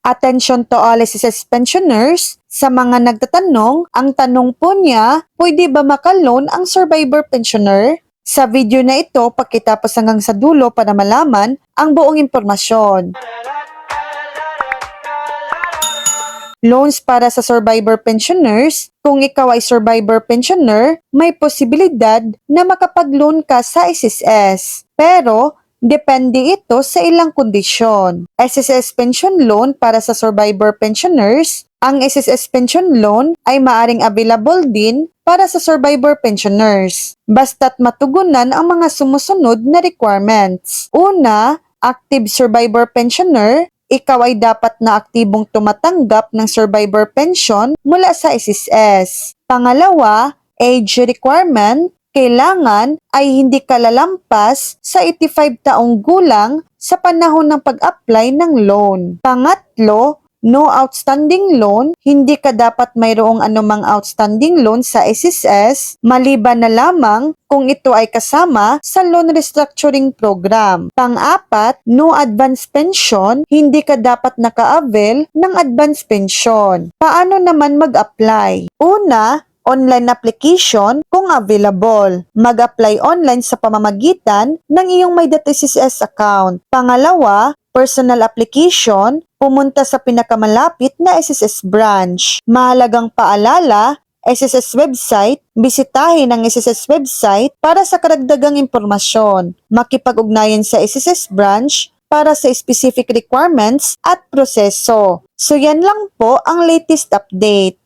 Attention to all SSS pensioners. Sa mga nagtatanong, ang tanong po niya, pwede ba maka-loan ang survivor pensioner? Sa video na ito, pakitapos hanggang sa dulo para malaman ang buong impormasyon. Loans para sa survivor pensioners. Kung ikaw ay survivor pensioner, may posibilidad na makapag-loan ka sa SSS. Pero, depende ito sa ilang kondisyon. SSS Pension Loan para sa survivor pensioners. Ang SSS Pension Loan ay maaring available din para sa survivor pensioners. Basta't matugunan ang mga sumusunod na requirements. Una, active survivor pensioner. Ikaw ay dapat na aktibong tumatanggap ng survivor pension mula sa SSS. Pangalawa, age requirement. Kailangan ay hindi ka lalampas sa 85 taong gulang sa panahon ng pag-apply ng loan. Pangatlo, no outstanding loan. Hindi ka dapat mayroong anumang outstanding loan sa SSS, maliban na lamang kung ito ay kasama sa loan restructuring program. Pang-apat, no advance pension. Hindi ka dapat naka-avail ng advance pension. Paano naman mag-apply? Una, online application kung available. Mag-apply online sa pamamagitan ng iyong MyDAT-SSS account. Pangalawa, personal application, pumunta sa pinakamalapit na SSS branch. Mahalagang paalala, SSS website, bisitahin ang SSS website para sa karagdagang impormasyon. Makipag-ugnayan sa SSS branch para sa specific requirements at proseso. So yan lang po ang latest update.